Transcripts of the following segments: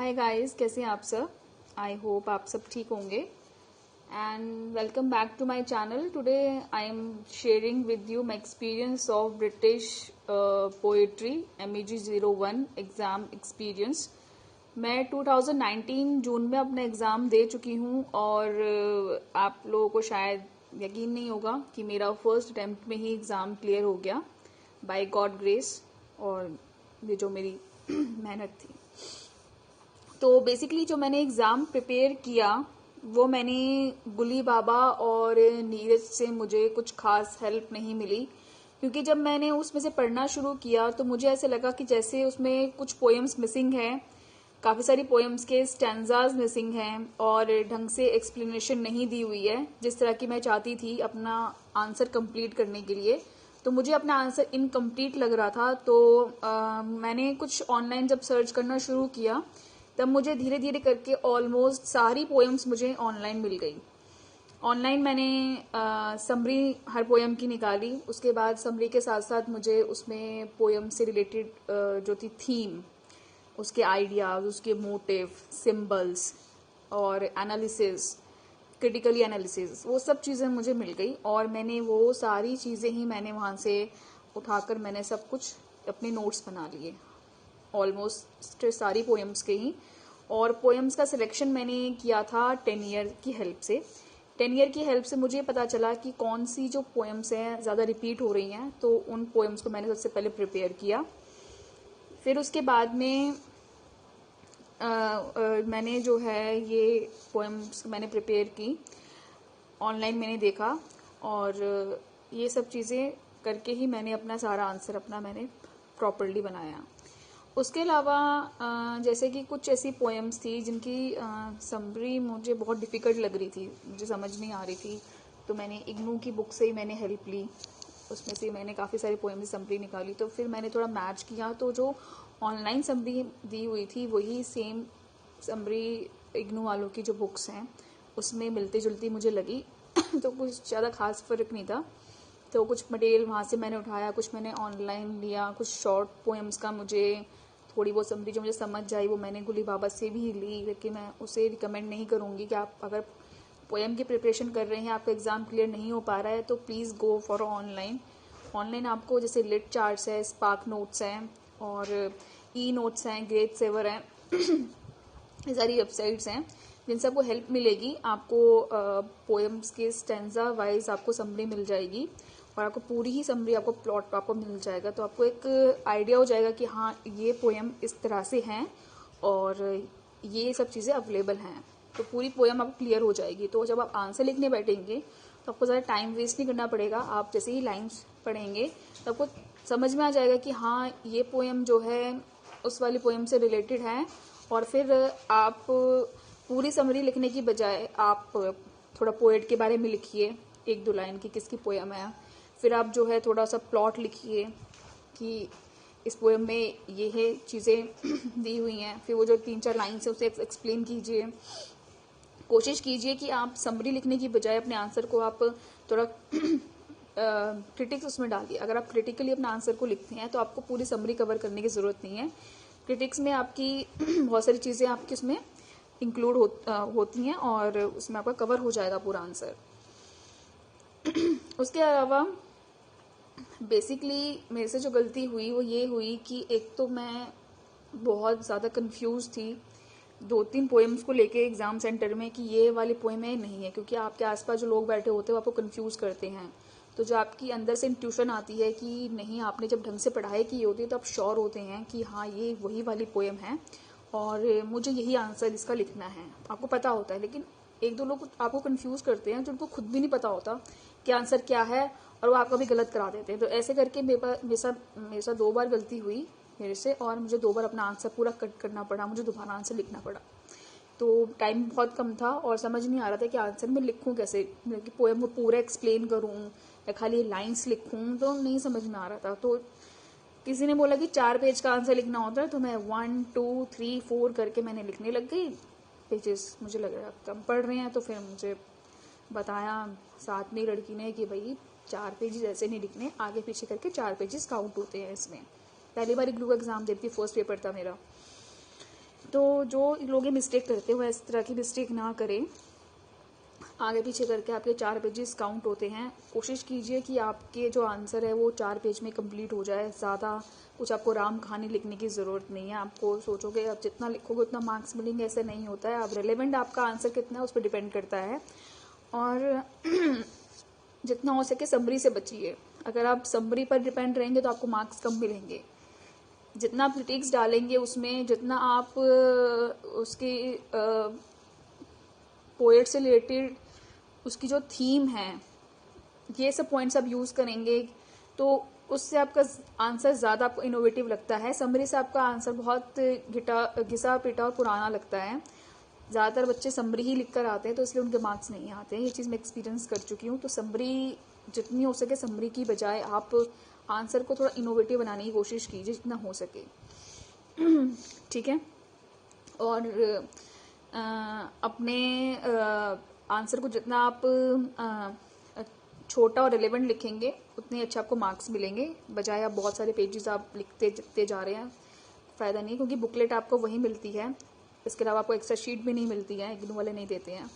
Hi guys, कैसे हैं आप सब। आई होप आप सब ठीक होंगे and welcome back to my channel. Today I am sharing with you my experience of British poetry MEG01 exam experience. मैं 2019 जून में अपना एग्ज़ाम दे चुकी हूँ और आप लोगों को शायद यकीन नहीं होगा कि मेरा फर्स्ट अटेम्प्ट में ही एग्ज़ाम क्लियर हो गया बाय गॉड ग्रेस। और ये जो मेरी मेहनत थी, तो बेसिकली जो मैंने एग्ज़ाम प्रिपेयर किया वो मैंने गुली बाबा और नीरज से मुझे कुछ खास हेल्प नहीं मिली, क्योंकि जब मैंने उसमें से पढ़ना शुरू किया तो मुझे ऐसे लगा कि जैसे उसमें कुछ पोएम्स मिसिंग हैं, काफ़ी सारी पोएम्स के स्टैंजाज मिसिंग हैं और ढंग से एक्सप्लेनेशन नहीं दी हुई है जिस तरह की मैं चाहती थी अपना आंसर कंप्लीट करने के लिए। तो मुझे अपना आंसर इनकम्प्लीट लग रहा था। तो मैंने कुछ ऑनलाइन जब सर्च करना शुरू किया तब मुझे धीरे धीरे करके ऑलमोस्ट सारी पोएम्स मुझे ऑनलाइन मिल गई। ऑनलाइन मैंने समरी हर पोएम की निकाली, उसके बाद समरी के साथ साथ मुझे उसमें पोएम से रिलेटेड जो थी थीम, उसके आइडियाज, उसके मोटिव, सिंबल्स और एनालिसिस, क्रिटिकली एनालिसिस, वो सब चीज़ें मुझे मिल गई और मैंने वो सारी चीज़ें ही मैंने वहाँ से उठाकर मैंने सब कुछ अपने नोट्स बना लिए, ऑलमोस्ट सारी पोएम्स के ही। और पोएम्स का सिलेक्शन मैंने किया था 10 ईयर की हेल्प से। 10 ईयर की हेल्प से मुझे पता चला कि कौन सी जो पोएम्स हैं ज़्यादा रिपीट हो रही हैं, तो उन पोएम्स को मैंने सबसे पहले प्रिपेयर किया। फिर उसके बाद में मैंने जो है ये पोएम्स मैंने प्रिपेयर की, ऑनलाइन मैंने देखा और ये सब चीज़ें करके ही मैंने अपना सारा आंसर मैंने प्रॉपरली बनाया। उसके अलावा जैसे कि कुछ ऐसी पोएम्स थी जिनकी समरी मुझे बहुत डिफ़िकल्ट लग रही थी, मुझे समझ नहीं आ रही थी, तो मैंने इग्नू की बुक से ही मैंने हेल्प ली। उसमें से मैंने काफ़ी सारी पोएम की समरी निकाली। तो फिर मैंने थोड़ा मैच किया, तो जो ऑनलाइन समरी दी हुई थी वही सेम समरी इग्नू वालों की जो बुक्स हैं उसमें मिलती जुलती मुझे लगी। तो कुछ ज़्यादा खास फ़र्क नहीं था। तो कुछ मटेरियल वहाँ से मैंने उठाया, कुछ मैंने ऑनलाइन लिया, कुछ शॉर्ट पोएम्स का मुझे थोड़ी बहुत समरी जो मुझे समझ आई वो मैंने गुली बाबा से भी ली। लेकिन मैं उसे रिकमेंड नहीं करूँगी कि आप अगर पोएम की प्रिपरेशन कर रहे हैं, आपका एग्ज़ाम क्लियर नहीं हो पा रहा है, तो please go for online. Online आपको जैसे लिट चार्ट्स है, स्पार्क नोट्स हैं और ई नोट्स हैं, ग्रेट सेवर हैं, ये सारी वेबसाइट्स हैं जिनसे आपको हेल्प मिलेगी। आपको पोएम्स के स्टैंजा वाइज आपको समरी मिल जाएगी और आपको पूरी ही समरी, आपको प्लॉट आपको मिल जाएगा। तो आपको एक आइडिया हो जाएगा कि हाँ ये पोएम इस तरह से हैं और ये सब चीज़ें अवेलेबल हैं। तो पूरी पोएम आपको क्लियर हो जाएगी। तो जब आप आंसर लिखने बैठेंगे तो आपको ज़्यादा टाइम वेस्ट नहीं करना पड़ेगा। आप जैसे ही लाइन्स पढ़ेंगे तो आपको समझ में आ जाएगा कि हाँ ये पोएम जो है उस वाली पोएम से रिलेटेड है। और फिर आप पूरी समरी लिखने की बजाय आप थोड़ा पोएट के बारे में लिखिए, 1-2 लाइन की किसकी पोएम है। फिर आप जो है थोड़ा सा प्लॉट लिखिए कि इस पोएम में ये चीज़ें दी हुई हैं। फिर वो जो 3-4 लाइन है उसे एक्सप्लेन कीजिए। कोशिश कीजिए कि आप समरी लिखने की बजाय अपने आंसर को आप थोड़ा क्रिटिक्स उसमें डालिए। अगर आप क्रिटिकली अपना आंसर को लिखते हैं तो आपको पूरी समरी कवर करने की ज़रूरत नहीं है। क्रिटिक्स में आपकी बहुत सारी चीज़ें आपकी उसमें इंक्लूड होती हैं और उसमें आपका कवर हो जाएगा पूरा आंसर। उसके अलावा बेसिकली मेरे से जो गलती हुई वो ये हुई कि एक तो मैं बहुत ज़्यादा कंफ्यूज थी 2-3 पोएम्स को लेके एग्ज़ाम सेंटर में कि ये वाली पोएम है नहीं है, क्योंकि आपके आसपास जो लोग बैठे होते हैं वो आपको कंफ्यूज करते हैं। तो जो आपकी अंदर से इंट्यूशन आती है कि नहीं, आपने जब ढंग से पढ़ाई की होती है तो आप श्योर होते हैं कि हाँ ये वही वाली पोएम है और मुझे यही आंसर इसका लिखना है, आपको पता होता है। लेकिन 1-2 लोग आपको कंफ्यूज करते हैं जिनको खुद भी नहीं पता होता कि आंसर क्या है और वो आपका भी गलत करा देते हैं। तो ऐसे करके मेरे साथ 2 बार गलती हुई मेरे से और मुझे 2 बार अपना आंसर पूरा कट करना पड़ा, मुझे दोबारा आंसर लिखना पड़ा। तो टाइम बहुत कम था और समझ नहीं आ रहा था कि आंसर मैं लिखूं कैसे, मतलब कि पोएम को पूरा एक्सप्लेन करूं या खाली लाइंस लिखूं, तो नहीं समझ में आ रहा था। तो किसी ने बोला कि 4 पेज का आंसर लिखना होता है, तो मैं 1, 2, 3, 4 करके मैंने लिखने लग गई पेजेस। मुझे लग रहा कम पढ़ रहे हैं, तो फिर मुझे बताया साथ में लड़की ने कि भाई 4 पेजेस ऐसे नहीं लिखने, आगे पीछे करके 4 पेजेस काउंट होते हैं इसमें। पहली बार ग्लू का एग्जाम देती, फर्स्ट पेपर था मेरा। तो जो लोग ये मिस्टेक करते हैं वो इस तरह की मिस्टेक ना करें। आगे पीछे करके आपके 4 पेजेस काउंट होते हैं। कोशिश कीजिए कि आपके जो आंसर है वो 4 पेज में कंप्लीट हो जाए। ज़्यादा कुछ आपको राम कहानी लिखने की ज़रूरत नहीं है। आपको सोचोगे आप जितना लिखोगे उतना मार्क्स मिलेंगे, ऐसे नहीं होता है। अब रेलेवेंट आपका आंसर कितना है उस पर डिपेंड करता है। और जितना हो सके समरी से बचिए। अगर आप समरी पर डिपेंड रहेंगे तो आपको मार्क्स कम मिलेंगे। जितना आप क्रिटिक्स डालेंगे उसमें, जितना आप उसकी पोएट से रिलेटेड उसकी जो थीम है, ये सब पॉइंट्स आप यूज़ करेंगे तो उससे आपका आंसर ज़्यादा आपको इनोवेटिव लगता है। समरी से आपका आंसर बहुत घिसा पिटा और पुराना लगता है। ज़्यादातर बच्चे समरी ही लिख कर आते हैं तो इसलिए उनके मार्क्स नहीं आते हैं। ये चीज़ मैं एक्सपीरियंस कर चुकी हूँ। तो समरी जितनी हो सके समरी की बजाय आप आंसर को थोड़ा इनोवेटिव बनाने की कोशिश कीजिए जितना हो सके। ठीक है। और अपने आंसर को जितना आप छोटा और रिलेवेंट लिखेंगे उतने अच्छे आपको मार्क्स मिलेंगे, बजाय आप बहुत सारे पेजेस आप लिखते जा रहे हैं। फ़ायदा नहीं, क्योंकि बुकलेट आपको वही मिलती है। इसके अलावा आपको एक्स्ट्रा शीट भी नहीं मिलती है, इग्नू वाले नहीं देते हैं।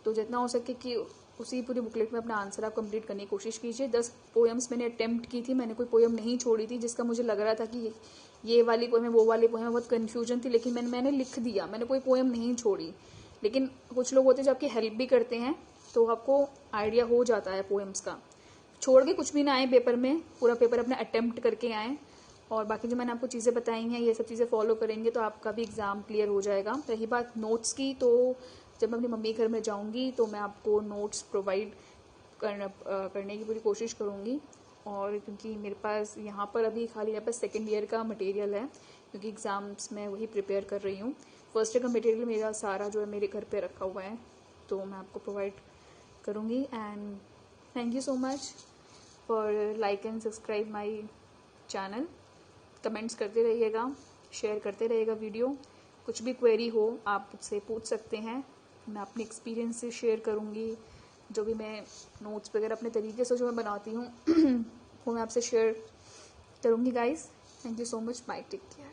तो जितना हो सके कि उसी पूरी बुकलेट में अपना आंसर आप कंप्लीट करने की कोशिश कीजिए। 10 पोएम्स मैंने अटेम्प्ट की थी। मैंने कोई पोएम नहीं छोड़ी थी जिसका मुझे लग रहा था कि ये वाली पोएम है वो वाली पोएम है, बहुत कन्फ्यूजन थी, लेकिन मैंने लिख दिया। मैंने कोई पोएम नहीं छोड़ी। लेकिन कुछ लोग होते हैं जो आपकी हेल्प भी करते हैं तो आपको आइडिया हो जाता है पोएम्स का। छोड़ के कुछ भी ना आए पेपर में, पूरा पेपर अपना अटेम्प्ट करके आए। और बाकी जो मैंने आपको चीज़ें बताई हैं ये सब चीज़ें फॉलो करेंगे तो आपका भी एग्ज़ाम क्लियर हो जाएगा। रही बात नोट्स की, तो जब मैं अपनी मम्मी घर में जाऊंगी तो मैं आपको नोट्स प्रोवाइड करने की पूरी कोशिश करूंगी। और क्योंकि मेरे पास यहाँ पर अभी खाली मेरे पास सेकेंड ईयर का मटेरियल है, क्योंकि एग्ज़ाम्स में वही प्रिपेयर कर रही हूँ। फर्स्ट ईयर का मटेरियल मेरा सारा जो है मेरे घर पे रखा हुआ है, तो मैं आपको प्रोवाइड करूँगी। And thank you so much for like and subscribe my channel. Comments करते रहिएगा, शेयर करते रहिएगा वीडियो। कुछ भी क्वेरी हो आप मुझसे पूछ सकते हैं। मैं अपने एक्सपीरियंस से शेयर करूँगी। जो भी मैं नोट्स वगैरह अपने तरीके से जो मैं बनाती हूँ वो मैं आपसे शेयर करूँगी guys. Thank you so much. Bye, take care.